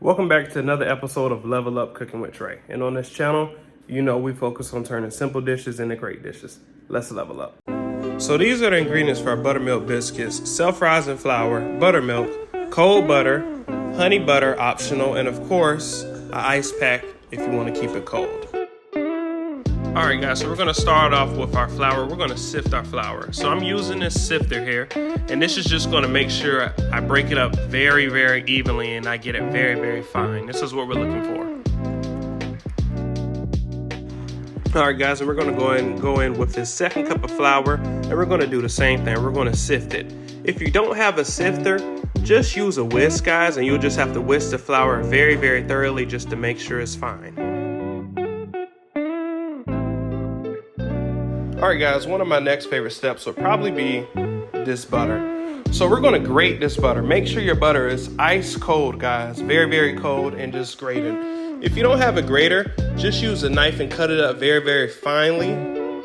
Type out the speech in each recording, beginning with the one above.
Welcome back to another episode of Level Up Cooking with Trey. And on this channel, you know we focus on turning simple dishes into great dishes. Let's level up. So these are the ingredients for our buttermilk biscuits: self-rising flour, buttermilk, cold butter, honey butter optional, and of course, an ice pack if you want to keep it cold. All right guys, so we're gonna start off with our flour. We're gonna sift our flour. So I'm using this sifter here, and this is just gonna make sure I break it up very, very evenly and I get it very, very fine. This is what we're looking for. All right guys, and we're gonna go in with this second cup of flour, and we're gonna do the same thing. We're gonna sift it. If you don't have a sifter, just use a whisk, guys, and you'll just have to whisk the flour very, very thoroughly just to make sure it's fine. All right guys, one of my next favorite steps would probably be this butter. So we're gonna grate this butter. Make sure your butter is ice cold, guys. Very, very cold, and just grate it. If you don't have a grater, just use a knife and cut it up very, very finely.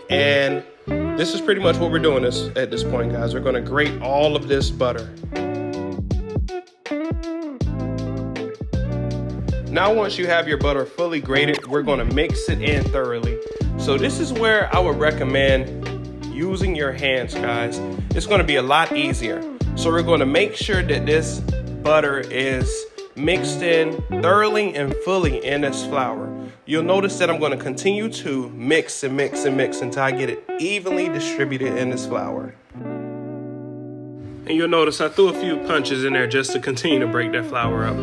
And this is pretty much what we're doing at this point, guys. We're gonna grate all of this butter. Now, once you have your butter fully grated, we're gonna mix it in thoroughly. So this is where I would recommend using your hands, guys. It's gonna be a lot easier. So we're gonna make sure that this butter is mixed in thoroughly and fully in this flour. You'll notice that I'm gonna continue to mix and mix and mix until I get it evenly distributed in this flour. And you'll notice I threw a few punches in there just to continue to break that flour up.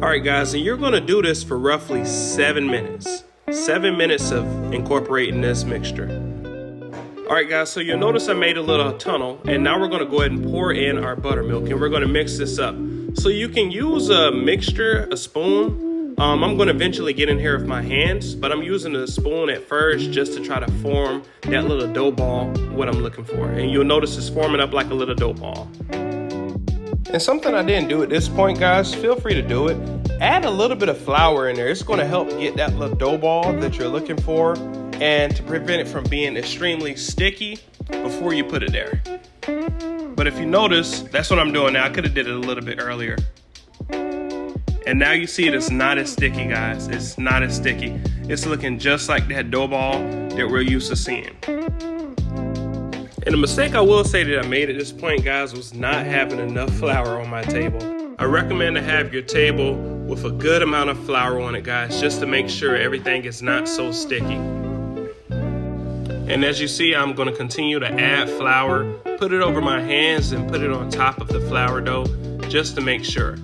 All right guys, and you're gonna do this for roughly 7 minutes. 7 minutes of incorporating this mixture. All right guys, so you'll notice I made a little tunnel, and now we're gonna go ahead and pour in our buttermilk, and we're gonna mix this up. So you can use a mixture, a spoon. I'm gonna eventually get in here with my hands, but I'm using a spoon at first just to try to form that little dough ball, what I'm looking for. And you'll notice it's forming up like a little dough ball. And something I didn't do at this point, guys, feel free to do it. Add a little bit of flour in there. It's gonna help get that little dough ball that you're looking for and to prevent it from being extremely sticky before you put it there. But if you notice, that's what I'm doing now. I could have did it a little bit earlier. And now you see it's not as sticky, guys. It's not as sticky. It's looking just like that dough ball that we're used to seeing. And the mistake I will say that I made at this point, guys, was not having enough flour on my table. I recommend to have your table with a good amount of flour on it, guys, just to make sure everything is not so sticky. And as you see, I'm gonna continue to add flour, put it over my hands and put it on top of the flour dough, just to make sure.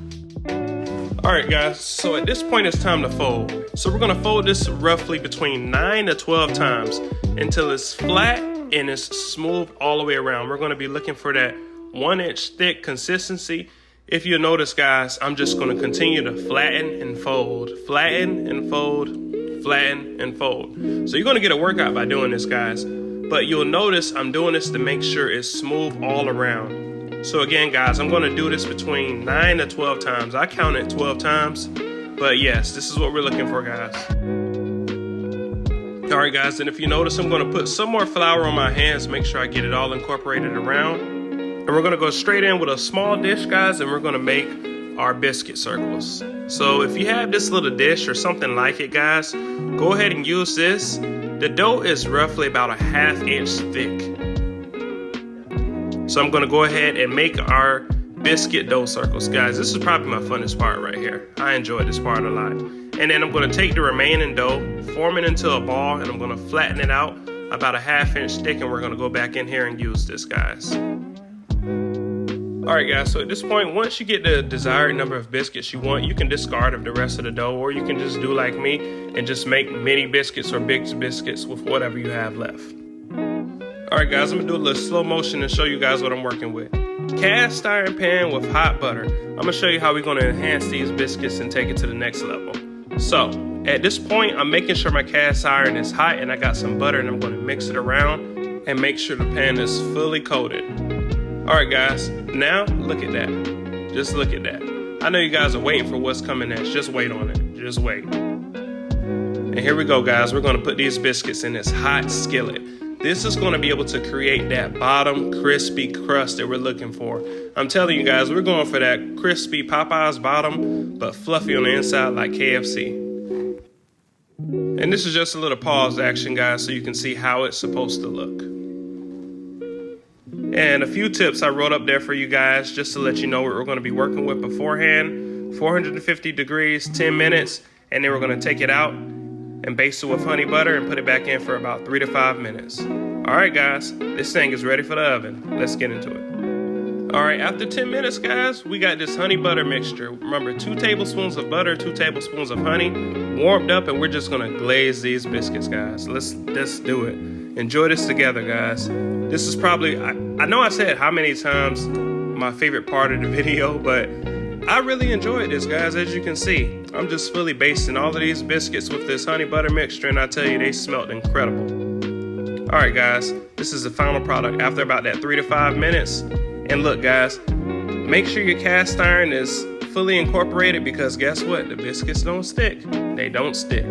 All right, guys, so at this point it's time to fold. So we're gonna fold this roughly between 9 to 12 times until it's flat and it's smooth all the way around. We're gonna be looking for that 1 inch thick consistency. If you notice, guys, I'm just gonna continue to flatten and fold, flatten and fold, flatten and fold. So you're gonna get a workout by doing this, guys. But you'll notice I'm doing this to make sure it's smooth all around. So again, guys, I'm gonna do this between 9 to 12 times. I counted 12 times, but yes, this is what we're looking for, guys. All right, guys, and if you notice, I'm gonna put some more flour on my hands, make sure I get it all incorporated around. And we're gonna go straight in with a small dish, guys, and we're gonna make our biscuit circles. So if you have this little dish or something like it, guys, go ahead and use this. The dough is roughly about a 1/2 inch thick. So I'm gonna go ahead and make our biscuit dough circles. Guys, this is probably my funnest part right here. I enjoy this part a lot. And then I'm gonna take the remaining dough, form it into a ball, and I'm gonna flatten it out about a 1/2 inch thick, and we're gonna go back in here and use this, guys. All right, guys, so at this point, once you get the desired number of biscuits you want, you can discard of the rest of the dough, or you can just do like me and just make mini biscuits or big biscuits with whatever you have left. All right, guys, I'm gonna do a little slow motion and show you guys what I'm working with. Cast iron pan with hot butter. I'm gonna show you how we're gonna enhance these biscuits and take it to the next level. So at this point, I'm making sure my cast iron is hot and I got some butter, and I'm gonna mix it around and make sure the pan is fully coated. All right, guys, now look at that. Just look at that. I know you guys are waiting for what's coming next. Just wait on it. Just wait. And here we go, guys. We're gonna put these biscuits in this hot skillet. This is going to be able to create that bottom crispy crust that we're looking for. I'm telling you guys, we're going for that crispy Popeye's bottom, but fluffy on the inside like KFC. And this is just a little pause action, guys, so you can see how it's supposed to look. And a few tips I wrote up there for you guys just to let you know what we're going to be working with beforehand. 450 degrees, 10 minutes, and then we're going to take it out and baste it with honey butter and put it back in for about 3 to 5 minutes. All right, guys, this thing is ready for the oven. Let's get into it. All right, after 10 minutes, guys, we got this honey butter mixture. Remember, 2 tablespoons of butter, 2 tablespoons of honey, warmed up, and we're just gonna glaze these biscuits, guys. Let's do it. Enjoy this together, guys. This is probably, I know I said how many times my favorite part of the video, but I really enjoyed this, guys. As you can see, I'm just fully basting all of these biscuits with this honey butter mixture, and I tell you, they smelled incredible. All right, guys, this is the final product after about that 3 to 5 minutes. And look, guys, make sure your cast iron is fully incorporated, because guess what? The biscuits don't stick. They don't stick.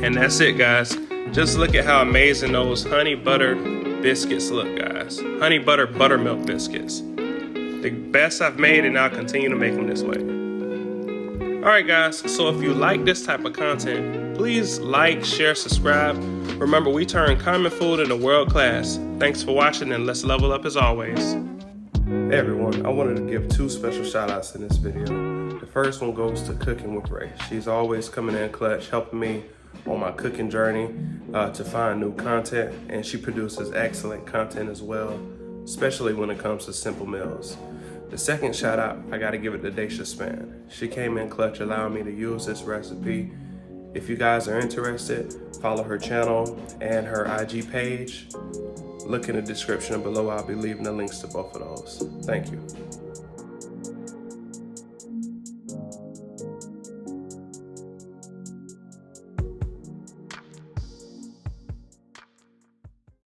And that's it, guys. Just look at how amazing those honey butter biscuits look, guys. Honey butter buttermilk biscuits. The best I've made, and I'll continue to make them this way. All right, guys, so if you like this type of content, please like, share, subscribe. Remember, we turn common food into world class. Thanks for watching, and let's level up as always. Hey everyone, I wanted to give 2 special shout outs in this video. The first one goes to Cooking with Ray. She's always coming in clutch, helping me on my cooking journey to find new content, and she produces excellent content as well, especially when it comes to simple meals. The second shout out, I gotta give it to Daisha Span. She came in clutch, allowing me to use this recipe. If you guys are interested, follow her channel and her IG page. Look in the description below. I'll be leaving the links to both of those. Thank you.